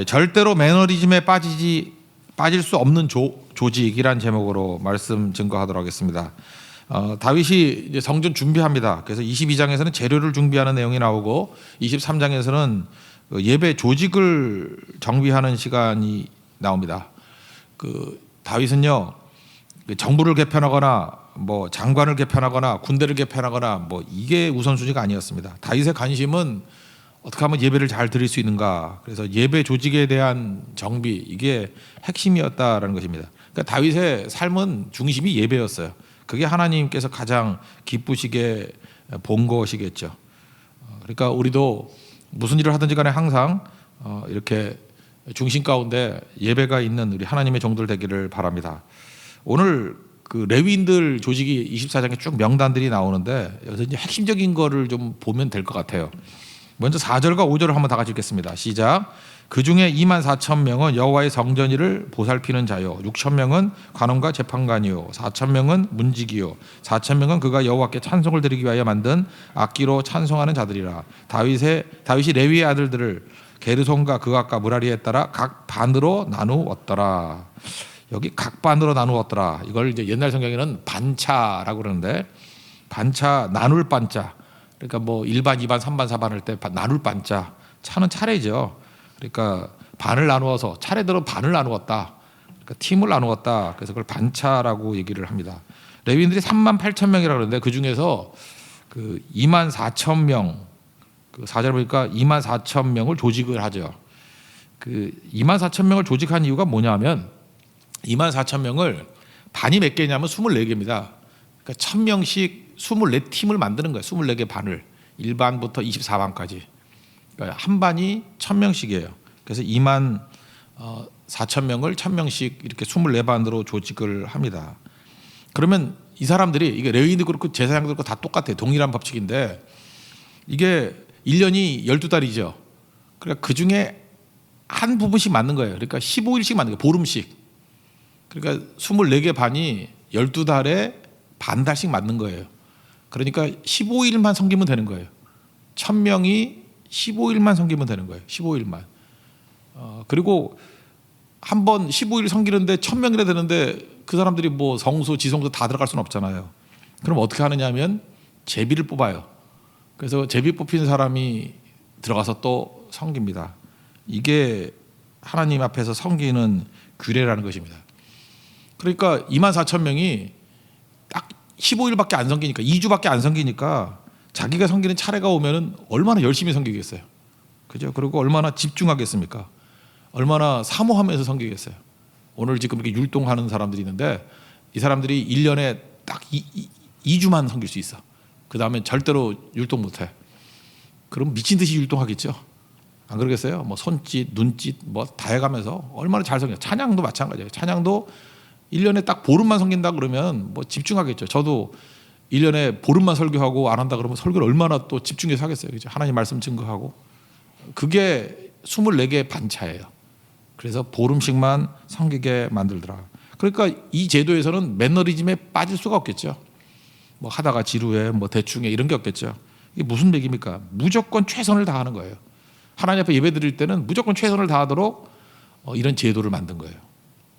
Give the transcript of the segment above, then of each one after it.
절대로 매너리즘에 빠질 수 없는 조직이란 제목으로 말씀 증거하도록 하겠습니다. 다윗이 이제 성전 준비합니다. 그래서 22장에서는 재료를 준비하는 내용이 나오고 23장에서는 예배 조직을 정비하는 시간이 나옵니다. 다윗은요, 정부를 개편하거나 뭐 장관을 개편하거나 군대를 개편하거나 뭐 이게 우선순위가 아니었습니다. 다윗의 관심은 어떻게 하면 예배를 잘 드릴 수 있는가. 그래서 예배 조직에 대한 정비, 이게 핵심이었다라는 것입니다. 그러니까 다윗의 삶은 중심이 예배였어요. 그게 하나님께서 가장 기쁘시게 본 것이겠죠. 그러니까 우리도 무슨 일을 하든지 간에 항상 이렇게 중심 가운데 예배가 있는 우리 하나님의 종들 되기를 바랍니다. 오늘 레위인들 조직이 24장에 쭉 명단들이 나오는데 여기서 이제 핵심적인 거를 좀 보면 될 것 같아요. 먼저 4절과 5절을 한번 다 같이 읽겠습니다. 시작. 그 중에 24,000명은 여호와의 성전일을 보살피는 자요, 6,000명은 관원과 재판관이요, 4,000명은 문지기요, 4,000명은 그가 여호와께 찬송을 드리기 위하여 만든 악기로 찬송하는 자들이라. 다윗이 레위의 아들들을 게르손과 그앗과 무라리에 따라 각 반으로 나누었더라. 여기 각 반으로 나누었더라. 이걸 이제 옛날 성경에는 반차라고 그러는데, 반차, 나눌 반자. 그러니까 뭐 1반, 2반, 3반, 4반 할 때 나눌 반자. 차는 차례죠. 그러니까 반을 나누어서 차례대로 반을 나누었다. 그러니까 팀을 나누었다. 그래서 그걸 반차라고 얘기를 합니다. 레위인들이 38,000명이라고 그러는데 그 중에서 24,000명, 4절 보니까 24,000명을 조직을 하죠. 24,000명을 조직한 이유가 뭐냐면 24,000명을 반이 몇 개냐면 24개입니다. 그러니까 1,000명씩 24팀을 만드는 거예요. 24개 반을 1반부터 24반까지. 그러니까 한 반이 1,000명씩이에요. 그래서 24,000명을 1,000명씩 이렇게 24반으로 조직을 합니다. 그러면 이 사람들이, 이게 레위인도 그렇고 제사장도 그렇고 다 똑같아요. 동일한 법칙인데 이게 1년이 12달이죠. 그러니까 그 중에 한 부분씩 맞는 거예요. 그러니까 15일씩 맞는 거예요. 보름씩. 그러니까 24개 반이 12달에 반 달씩 맞는 거예요. 그러니까 15일만 섬기면 되는 거예요. 1,000명이 15일만 섬기면 되는 거예요. 15일만. 그리고 한 번 15일 섬기는데 1,000명이나 되는데 그 사람들이 뭐 성소, 지성소 다 들어갈 수는 없잖아요. 그럼 어떻게 하느냐 하면 제비를 뽑아요. 그래서 제비 뽑힌 사람이 들어가서 또 섬깁니다. 이게 하나님 앞에서 섬기는 규례라는 것입니다. 그러니까 24,000명이 딱 15일밖에 안 섬기니까, 2주밖에 안 섬기니까 자기가 섬기는 차례가 오면은 얼마나 열심히 섬기겠어요. 그죠? 그리고 얼마나 집중하겠습니까? 얼마나 사모하면서 섬기겠어요. 오늘 지금 이렇게 율동하는 사람들이 있는데 이 사람들이 1년에 딱 2주만 섬길 수 있어. 그 다음에 절대로 율동 못해. 그럼 미친 듯이 율동하겠죠. 안 그러겠어요? 뭐 손짓, 눈짓 뭐 다 해가면서 얼마나 잘 섬겨요. 찬양도 마찬가지예요. 찬양도 1년에 딱 보름만 섬긴다 그러면 뭐 집중하겠죠. 저도 1년에 보름만 설교하고 안 한다 그러면 설교를 얼마나 또 집중해서 하겠어요. 그죠? 하나님 말씀 증거하고. 그게 24개 반차예요. 그래서 보름씩만 섬기게 만들더라. 그러니까 이 제도에서는 매너리즘에 빠질 수가 없겠죠. 뭐 하다가 지루해, 뭐 대충해, 이런 게 없겠죠. 이게 무슨 얘기입니까? 무조건 최선을 다하는 거예요. 하나님 앞에 예배 드릴 때는 무조건 최선을 다하도록 이런 제도를 만든 거예요.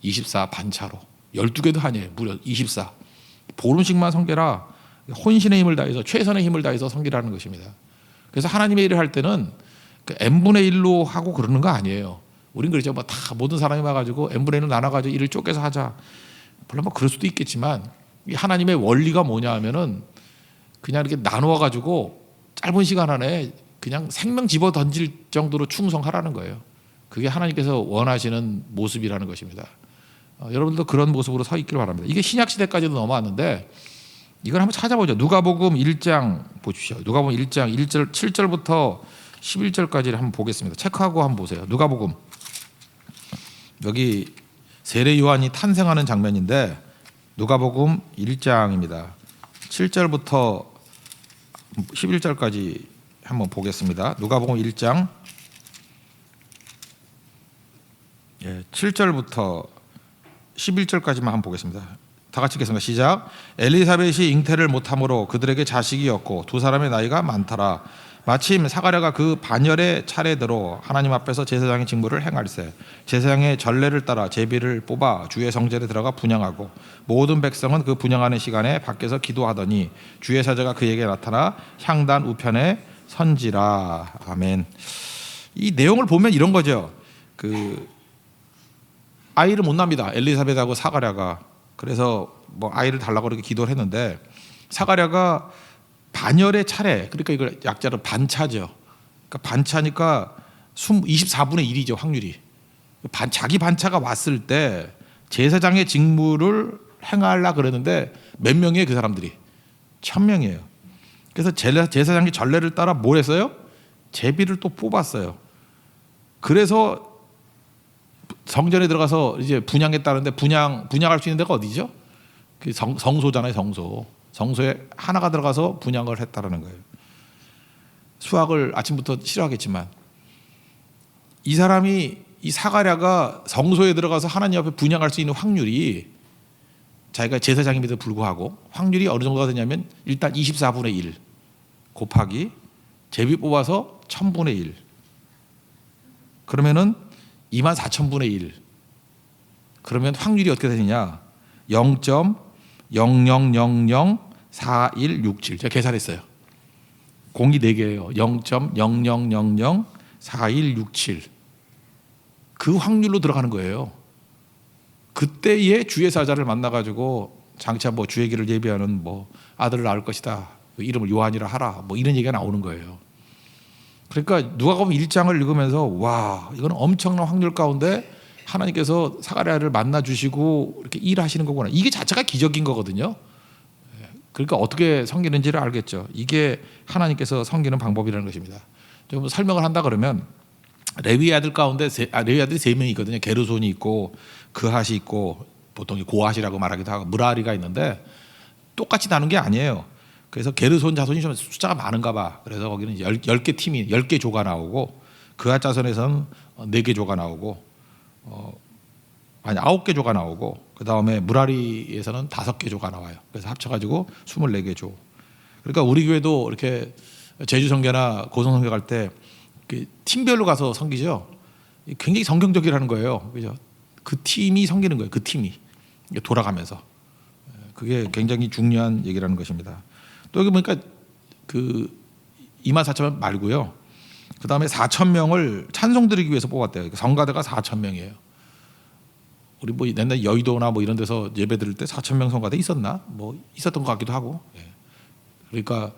24 반차로 12개도 아니에요. 무려 24. 보름씩만 섬겨라. 혼신의 힘을 다해서, 최선의 힘을 다해서 섬기라는 것입니다. 그래서 하나님의 일을 할 때는 n분의 1로 하고 그러는 거 아니에요. 우린 그렇죠. 뭐 다 모든 사람이 와가지고 n분의 1로 나눠가지고 일을 쪼개서 하자. 물론 뭐 그럴 수도 있겠지만 이 하나님의 원리가 뭐냐 하면은 그냥 이렇게 나누어가지고 짧은 시간 안에 그냥 생명 집어 던질 정도로 충성하라는 거예요. 그게 하나님께서 원하시는 모습이라는 것입니다. 여러분들도 그런 모습으로 서 있기를 바랍니다. 이게 신약 시대까지도 넘어왔는데 이걸 한번 찾아보죠. 누가복음 1장 보십시오. 누가복음 1장 1절 7절부터 11절까지를 한번 보겠습니다. 체크하고 한번 보세요. 누가복음. 여기 세례 요한이 탄생하는 장면인데 누가복음 1장입니다. 7절부터 11절까지 한번 보겠습니다. 누가복음 1장 7절부터 11절까지만 한번 보겠습니다. 다 같이 읽겠습니다. 시작. 엘리사벳이 잉태를 못함으로 그들에게 자식이 없고 두 사람의 나이가 많더라. 마침 사가랴가 그 반열의 차례대로 하나님 앞에서 제사장의 직무를 행할세. 제사장의 전례를 따라 제비를 뽑아 주의 성전에 들어가 분향하고 모든 백성은 그 분향하는 시간에 밖에서 기도하더니 주의 사자가 그에게 나타나 향단 우편에 선지라. 아멘. 이 내용을 보면 이런 거죠. 그 아이를 못 납니다. 엘리사벳하고 사가랴가. 그래서 뭐 아이를 달라고 그렇게 기도를 했는데 사가랴가 반열의 차례, 그러니까 이걸 약자로 반차죠. 그러니까 반차니까 24분의 1이죠, 확률이. 자기 반차가 왔을 때 제사장의 직무를 행하려 그러는데 몇 명이에요, 그 사람들이? 1000명이에요. 그래서 제사장의 전례를 따라 뭘 했어요? 제비를 또 뽑았어요. 그래서 성전에 들어가서 이제 분향했다는데 분향할 수 있는 데가 어디죠? 그 성소잖아요, 성소. 성소에 하나가 들어가서 분향을 했다라는 거예요. 수학을 아침부터 싫어하겠지만 이 사람이, 이 사가랴가 성소에 들어가서 하나님 앞에 분향할 수 있는 확률이, 자기가 제사장임에도 불구하고 확률이 어느 정도가 되냐면 일단 24분의 1 곱하기 제비 뽑아서 1000분의 1 그러면은 24000분의 1 그러면 확률이 어떻게 되느냐? 0.00004167. 제가 계산했어요. 공이 4개예요. 0.00004167. 그 확률로 들어가는 거예요. 그때에 주의 사자를 만나가지고 장차 뭐 주의 길을 예비하는 뭐 아들을 낳을 것이다. 이름을 요한이라 하라. 뭐 이런 얘기가 나오는 거예요. 그러니까 누가복음 1장을 읽으면서 와, 이건 엄청난 확률 가운데 하나님께서 사가랴를 만나 주시고 이렇게 일하시는 거구나. 이게 자체가 기적인 거거든요. 그러니까 어떻게 섬기는지를 알겠죠. 이게 하나님께서 섬기는 방법이라는 것입니다. 좀 설명을 한다 그러면 레위 아들 가운데 레위 아들이 3명이 있거든요. 게르손이 있고 그핫이 있고 보통 고핫이라고 말하기도 하고 무라리가 있는데 똑같이 나눈 게 아니에요. 그래서 게르손 자손이 좀 숫자가 많은가 봐. 그래서 거기는 10개 팀이 10개 조가 나오고 그핫 자손에서는 4개 조가 나오고 9개 조가 나오고 그다음에 무라리에서는 5개 조가 나와요. 그래서 합쳐가지고 24개 조. 그러니까 우리 교회도 이렇게 제주 성교나 고성 성교 갈 때 팀별로 가서 섬기죠. 굉장히 성경적이라는 거예요. 그죠? 그 팀이 섬기는 거예요. 그 팀이 돌아가면서. 그게 굉장히 중요한 얘기라는 것입니다. 또 여기 보니까 그 24,000명 말고요. 그 다음에 4,000명을 찬송 드리기 위해서 뽑았대요. 성가대가 4,000명이에요. 우리 뭐 옛날 여의도나 뭐 이런 데서 예배 드릴 때 4,000명 성가대 있었나? 뭐 있었던 것 같기도 하고. 그러니까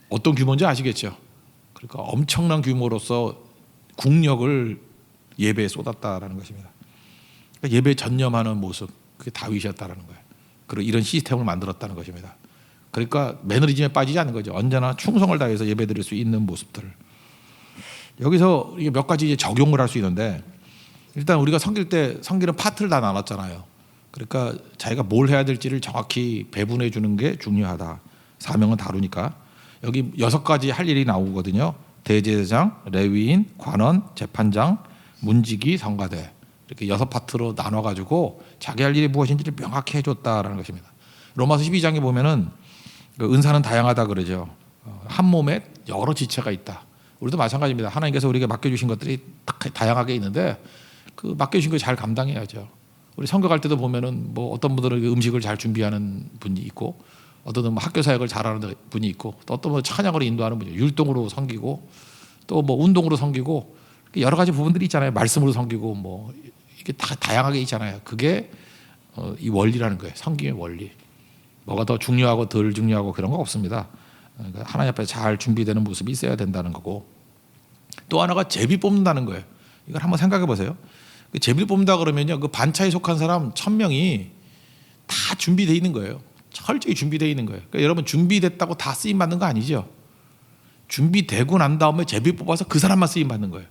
어떤 규모인지 아시겠죠? 그러니까 엄청난 규모로서 국력을 예배에 쏟았다라는 것입니다. 그러니까 예배에 전념하는 모습, 그게 다윗이었다라는 거예요. 그리고 이런 시스템을 만들었다는 것입니다. 그러니까 매너리즘에 빠지지 않는 거죠. 언제나 충성을 다해서 예배드릴 수 있는 모습들. 여기서 이게 몇 가지 이제 적용을 할 수 있는데, 일단 우리가 섬길 때 섬기는 파트를 다 나눴잖아요. 그러니까 자기가 뭘 해야 될지를 정확히 배분해 주는 게 중요하다. 사명은 다루니까. 여기 6가지 할 일이 나오거든요. 대제사장, 레위인, 관원, 재판장, 문지기, 성가대. 이렇게 6파트로 나눠가지고 자기 할 일이 무엇인지를 명확히 해줬다라는 것입니다. 로마서 12장에 보면은 그 은사는 다양하다 그러죠. 한 몸에 여러 지체가 있다. 우리도 마찬가지입니다. 하나님께서 우리에게 맡겨주신 것들이 다양하게 있는데 그 맡겨주신 걸 잘 감당해야죠. 우리 선교 갈 때도 보면은 뭐 어떤 분들은 음식을 잘 준비하는 분이 있고, 어떤 분은 뭐 학교 사역을 잘하는 분이 있고, 또 어떤 분은 찬양으로 인도하는 분이 율동으로 섬기고, 또 뭐 운동으로 섬기고, 여러 가지 부분들이 있잖아요. 말씀으로 섬기고 뭐 이게 다 다양하게 있잖아요. 그게 이 원리라는 거예요. 섬김의 원리. 뭐가 더 중요하고 덜 중요하고 그런 거 없습니다. 그러니까 하나님 앞에 잘 준비되는 모습이 있어야 된다는 거고, 또 하나가 제비 뽑는다는 거예요. 이걸 한번 생각해 보세요. 제비를 뽑는다 그러면요, 그 반차에 속한 사람 1000명이 다 준비되어 있는 거예요. 철저히 준비되어 있는 거예요. 그러니까 여러분 준비됐다고 다 쓰임 받는 거 아니죠? 준비되고 난 다음에 제비 뽑아서 그 사람만 쓰임 받는 거예요.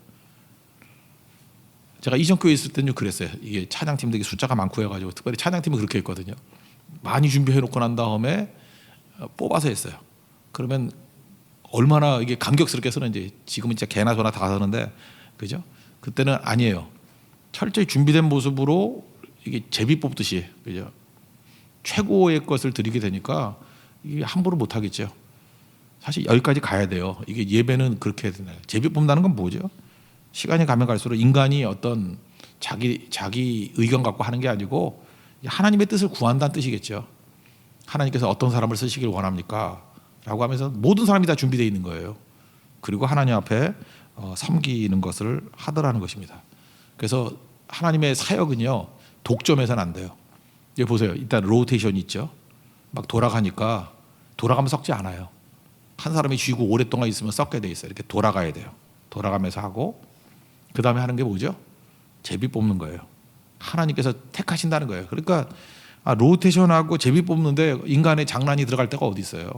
제가 이전교회 있을 때는 그랬어요. 이게 찬양팀들이 숫자가 많고 해가지고 특별히 찬양팀은 그렇게 했거든요. 많이 준비해 놓고 난 다음에 뽑아서 했어요. 그러면 얼마나 이게 감격스럽게 쓰는지. 지금은 진짜 개나 소나 다 하는데, 그죠? 그때는 아니에요. 철저히 준비된 모습으로 이게 제비 뽑듯이, 그죠? 최고의 것을 드리게 되니까 이게 함부로 못 하겠죠. 사실 여기까지 가야 돼요. 이게 예배는 그렇게 해야 되나요? 제비 뽑는다는 건 뭐죠? 시간이 가면 갈수록 인간이 어떤 자기 의견 갖고 하는 게 아니고 하나님의 뜻을 구한다는 뜻이겠죠. 하나님께서 어떤 사람을 쓰시길 원합니까? 라고 하면서 모든 사람이 다 준비되어 있는 거예요. 그리고 하나님 앞에 섬기는 것을 하더라는 것입니다. 그래서 하나님의 사역은요, 독점해서는 안 돼요. 여기 보세요. 일단 로테이션이 있죠. 막 돌아가니까 돌아가면 썩지 않아요. 한 사람이 쉬고 오랫동안 있으면 썩게 돼 있어요. 이렇게 돌아가야 돼요. 돌아가면서 하고 그 다음에 하는 게 뭐죠? 제비 뽑는 거예요. 하나님께서 택하신다는 거예요. 그러니까 로테이션하고 제비 뽑는데 인간의 장난이 들어갈 데가 어디 있어요?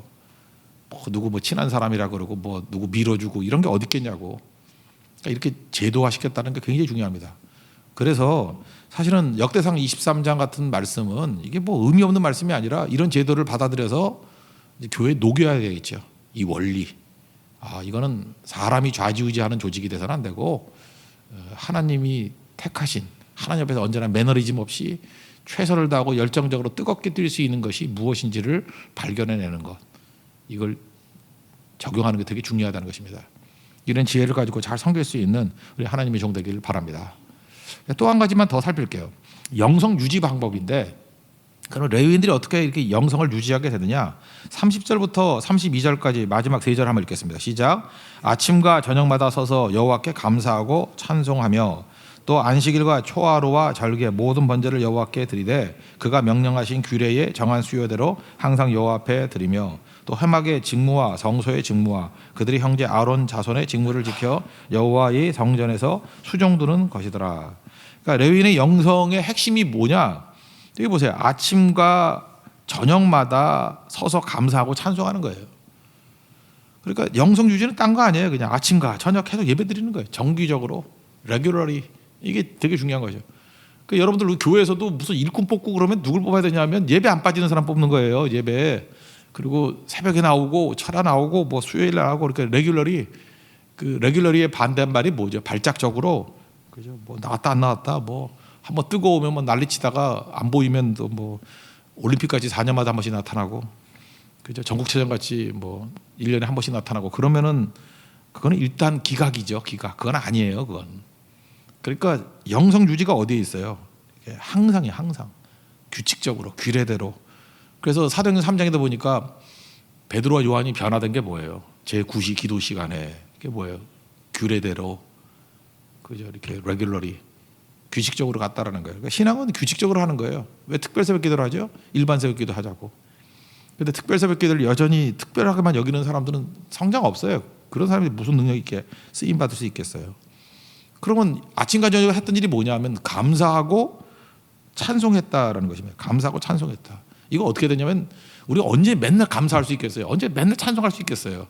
누구 친한 사람이라 그러고 누구 밀어주고 이런 게 어디 있겠냐고. 그러니까 이렇게 제도화시켰다는 게 굉장히 중요합니다. 그래서 사실은 역대상 23장 같은 말씀은 이게 의미 없는 말씀이 아니라 이런 제도를 받아들여서 이제 교회에 녹여야 되겠죠. 이 원리. 이거는 사람이 좌지우지하는 조직이 돼서는 안 되고 하나님이 택하신 하나님 앞에서 언제나 매너리즘 없이 최선을 다하고 열정적으로 뜨겁게 뛸 수 있는 것이 무엇인지를 발견해내는 것. 이걸 적용하는 게 되게 중요하다는 것입니다. 이런 지혜를 가지고 잘 섬길 수 있는 우리 하나님의 종 되기를 바랍니다. 또 한 가지만 더 살필게요. 영성 유지 방법인데 그럼 레위인들이 어떻게 이렇게 영성을 유지하게 되느냐? 30절부터 32절까지 마지막 3절 한번 읽겠습니다. 시작. 아침과 저녁마다 서서 여호와께 감사하고 찬송하며 또 안식일과 초하루와 절개 모든 번제를 여호와께 드리되 그가 명령하신 규례의 정한 수요대로 항상 여호와 앞에 드리며 또 회막의 직무와 성소의 직무와 그들의 형제 아론 자손의 직무를 지켜 여호와의 성전에서 수종두는 것이더라. 그러니까 레위인의 영성의 핵심이 뭐냐? 여기 보세요. 아침과 저녁마다 서서 감사하고 찬송하는 거예요. 그러니까 영성 유지는 딴 거 아니에요. 그냥 아침과 저녁 계속 예배 드리는 거예요. 정기적으로, 레귤러리. 이게 되게 중요한 거죠. 그러니까 여러분들 교회에서도 무슨 일꾼 뽑고 그러면 누굴 뽑아야 되냐면 예배 안 빠지는 사람 뽑는 거예요. 예배. 그리고 새벽에 나오고 철야 나오고 수요일 나오고 이렇게 레귤러리. 그 레귤러리의 반대말이 뭐죠? 발작적으로 그죠? 나왔다 안 나왔다 한번 뜨거우면 난리치다가 안 보이면 또 올림픽까지 4년마다 한 번씩 나타나고 그죠? 전국체전 같이 1년에 한 번씩 나타나고 그러면은 그거는 일단 기각이죠. 기각. 그건 아니에요. 그건. 그러니까 영성 유지가 어디에 있어요? 항상이에요. 항상. 규칙적으로 규례대로. 그래서 사도행전 3장에도 보니까 베드로와 요한이 변화된 게 뭐예요? 제9시 기도 시간에 그게 뭐예요? 규례대로 그죠? 이렇게 레귤러리 규칙적으로 갔다라는 거예요. 그러니까 신앙은 규칙적으로 하는 거예요. 왜 특별 새벽 기도를 하죠? 일반 새벽 기도 하자고. 그런데 특별 새벽 기도를 여전히 특별하게만 여기는 사람들은 성장 없어요. 그런 사람이 무슨 능력 있게 쓰임 받을 수 있겠어요? 그러면 아침과 저녁 했던 일이 뭐냐면 감사하고 찬송했다라는 것입니다. 감사하고 찬송했다. 이거 어떻게 되냐면 우리가 언제 맨날 감사할 수 있겠어요? 언제 맨날 찬송할 수 있겠어요?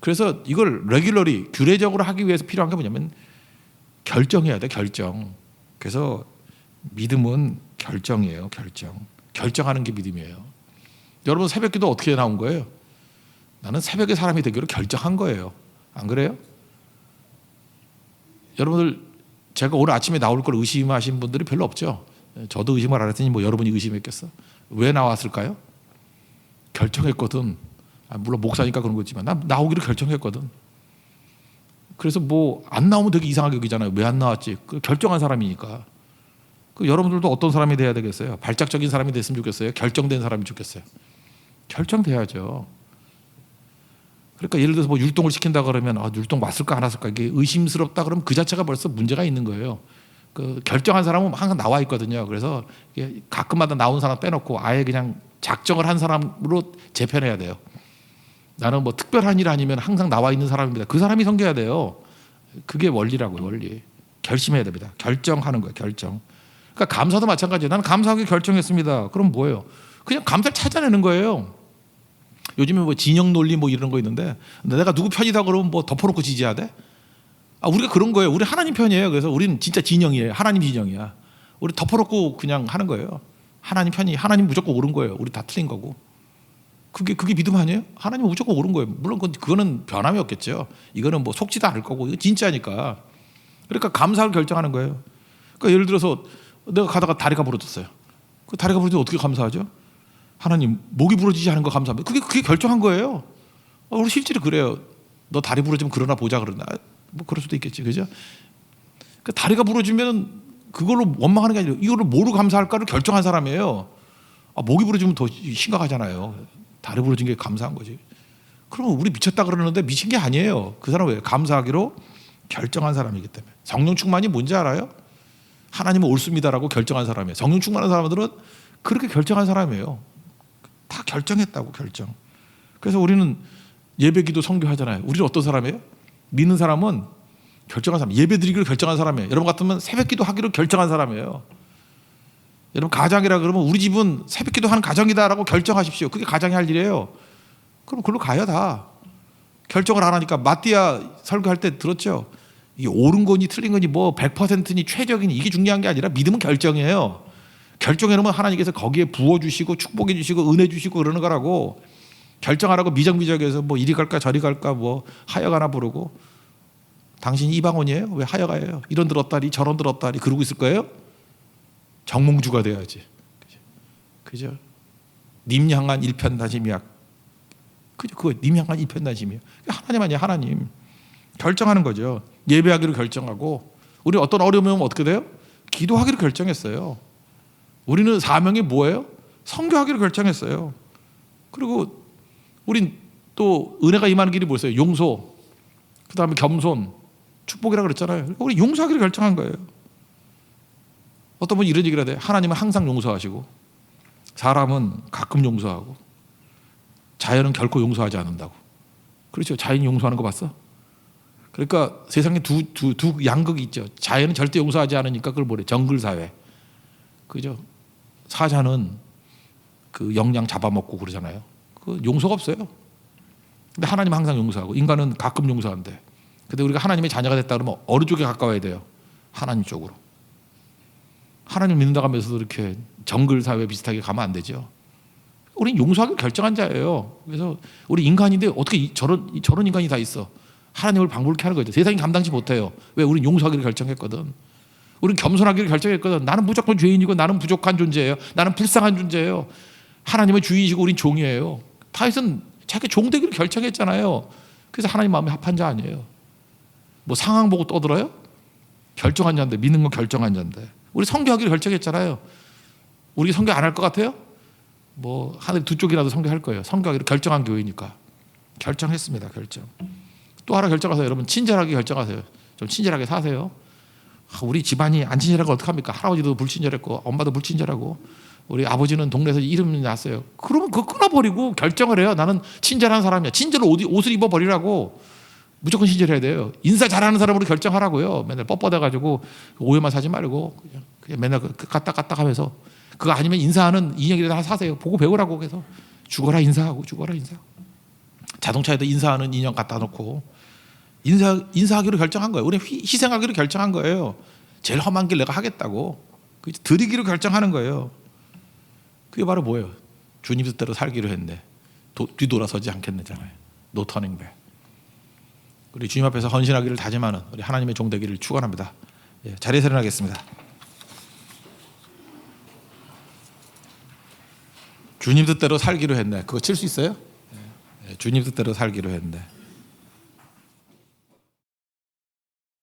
그래서 이걸 레귤러리 규례적으로 하기 위해서 필요한 게 뭐냐면 결정해야 돼. 결정. 그래서 믿음은 결정이에요. 결정하는 게 믿음이에요. 여러분 새벽기도 어떻게 나온 거예요? 나는 새벽의 사람이 되기로 결정한 거예요. 안 그래요? 여러분들 제가 오늘 아침에 나올 걸 의심하신 분들이 별로 없죠. 저도 의심을 안 했더니 여러분이 의심했겠어. 왜 나왔을까요? 결정했거든. 물론 목사니까 그런 거지만 난 나오기로 결정했거든. 그래서 안 나오면 되게 이상하게 여기잖아요. 왜 안 나왔지? 결정한 사람이니까. 여러분들도 어떤 사람이 돼야 되겠어요? 발작적인 사람이 됐으면 좋겠어요? 결정된 사람이 좋겠어요? 결정돼야죠. 그러니까 예를 들어서 율동을 시킨다 그러면 율동 왔을까 안 왔을까 이게 의심스럽다 그러면 그 자체가 벌써 문제가 있는 거예요. 결정한 사람은 항상 나와 있거든요. 그래서 가끔마다 나온 사람 빼놓고 아예 그냥 작정을 한 사람으로 재편해야 돼요. 나는 특별한 일 아니면 항상 나와 있는 사람입니다. 그 사람이 섬겨야 돼요. 그게 원리라고요. 원리. 결심해야 됩니다. 결정하는 거예요. 결정. 그러니까 감사도 마찬가지예요. 나는 감사하게 결정했습니다. 그럼 뭐예요? 그냥 감사를 찾아내는 거예요. 요즘에 진영 논리 이런 거 있는데 내가 누구 편이다 그러면 덮어놓고 지지해야 돼? 우리가 그런 거예요. 우리 하나님 편이에요. 그래서 우리는 진짜 진영이에요. 하나님 진영이야. 우리 덮어놓고 그냥 하는 거예요. 하나님 편이 하나님 무조건 옳은 거예요. 우리 다 틀린 거고. 그게 믿음 아니에요? 하나님은 무조건 옳은 거예요. 물론 그거는 변함이 없겠죠. 이거는 속지도 않을 거고 이거 진짜니까. 그러니까 감사를 결정하는 거예요. 그러니까 예를 들어서 내가 가다가 다리가 부러졌어요. 그 다리가 부러지면 어떻게 감사하죠? 하나님 목이 부러지지 않은 거 감사합니다. 그게 결정한 거예요. 우리 실제로 그래요. 너 다리 부러지면 그러나 보자 그러나 뭐 그럴 수도 있겠지, 그죠? 그 다리가 부러지면 그걸로 원망하는 게 아니라 이거를 뭐로 감사할까를 결정한 사람이에요. 목이 부러지면 더 심각하잖아요. 다리 부러진 게 감사한 거지. 그러면 우리 미쳤다 그러는데 미친 게 아니에요. 그 사람은 왜? 감사하기로 결정한 사람이기 때문에. 성령 충만이 뭔지 알아요? 하나님은 옳습니다라고 결정한 사람이에요. 성령 충만한 사람들은 그렇게 결정한 사람이에요. 다 결정했다고, 결정. 그래서 우리는 예배기도 선교하잖아요. 우리는 어떤 사람이에요? 믿는 사람은 결정한 사람, 예배 드리기로 결정한 사람이에요. 여러분 같으면 새벽기도 하기로 결정한 사람이에요. 여러분 가장이라 그러면 우리 집은 새벽기도 하는 가정이다라고 결정하십시오. 그게 가장이 할 일이에요. 그럼 그걸로 가요 다. 결정을 안 하니까 마띠아 설교할 때 들었죠. 이게 옳은 거니 틀린 거니 뭐 100%니 최적이니 이게 중요한 게 아니라 믿음은 결정이에요. 결정해 놓으면 하나님께서 거기에 부어주시고 축복해 주시고 은혜 주시고 그러는 거라고. 결정하라고 미적미적해서 뭐 이리 갈까 저리 갈까 뭐 하여가나 부르고 당신이 이방원이에요? 왜 하여가예요? 이런 들었다리 저런 들었다리 그러고 있을 거예요? 정몽주가 돼야지. 그죠? 님 향한 일편단심이야. 그죠? 그거 님 향한 일편단심이에요. 하나님 아니에요, 하나님. 결정하는 거죠. 예배하기로 결정하고 우리 어떤 어려움이 오면 어떻게 돼요? 기도하기로 결정했어요. 우리는 사명이 뭐예요? 선교하기로 결정했어요. 그리고 우린 또 은혜가 임하는 길이 뭐였어요? 용서, 그 다음에 겸손, 축복이라고 그랬잖아요. 우리 용서하기로 결정한 거예요. 어떤 분이 이런 얘기를 해요. 하나님은 항상 용서하시고 사람은 가끔 용서하고 자연은 결코 용서하지 않는다고. 그렇죠. 자연이 용서하는 거 봤어? 그러니까 세상에 두 양극이 있죠. 자연은 절대 용서하지 않으니까 그걸 뭐래? 정글사회. 그죠? 사자는 그 영양 잡아먹고 그러잖아요. 그 용서가 없어요. 근데 하나님은 항상 용서하고 인간은 가끔 용서한대. 근데 우리가 하나님의 자녀가 됐다 그러면 어느 쪽에 가까워야 돼요? 하나님 쪽으로. 하나님 믿는다고 하면서도 이렇게 정글사회 비슷하게 가면 안 되죠. 우리는 용서하기로 결정한 자예요. 그래서 우리 인간인데 어떻게 저런 인간이 다 있어. 하나님을 방불케 하는 거죠. 세상이 감당치 못해요. 왜? 우리는 용서하기로 결정했거든. 우리는 겸손하기로 결정했거든. 나는 무조건 죄인이고 나는 부족한 존재예요. 나는 불쌍한 존재예요. 하나님의 주인이시고 우린 종이에요. 다윗은 자기 종 되기로 결정했잖아요. 그래서 하나님 마음에 합한 자 아니에요. 뭐 상황 보고 떠들어요? 결정한 자인데, 믿는 건 결정한 자인데. 우리 선교하기로 결정했잖아요. 우리 선교 안 할 것 같아요? 뭐 하늘 두 쪽이라도 선교할 거예요. 선교하기로 결정한 교회니까. 결정했습니다. 결정. 또 하나 결정하세요. 여러분 친절하게 결정하세요. 좀 친절하게 사세요. 우리 집안이 안 친절하고 어떡합니까? 할아버지도 불친절했고 엄마도 불친절하고 우리 아버지는 동네에서 이름이 났어요. 그러면 그거 끊어버리고 결정을 해요. 나는 친절한 사람이야. 친절로 옷을 입어버리라고. 무조건 친절해야 돼요. 인사 잘하는 사람으로 결정하라고요. 맨날 뻣뻣해가지고 오해만 사지 말고 그냥 맨날 까딱 하면서 그거 아니면 인사하는 인형이라도 하나 사세요. 보고 배우라고. 그래서 죽어라 인사하고 죽어라 인사. 자동차에도 인사하는 인형 갖다 놓고 인사하기로 결정한 거예요. 우리 희생하기로 결정한 거예요. 제일 험한 길 내가 하겠다고. 드리기로 결정하는 거예요. 그게 바로 뭐예요? 주님 뜻대로 살기로 했네. 뒤돌아서지 않겠네잖아요. 노 터닝 백. 우리 주님 앞에서 헌신하기를 다짐하는 우리 하나님의 종 되기를 축원합니다. 자리에서 일어나겠습니다. 주님 뜻대로 살기로 했네. 그거 칠 수 있어요? 주님 뜻대로 살기로 했네.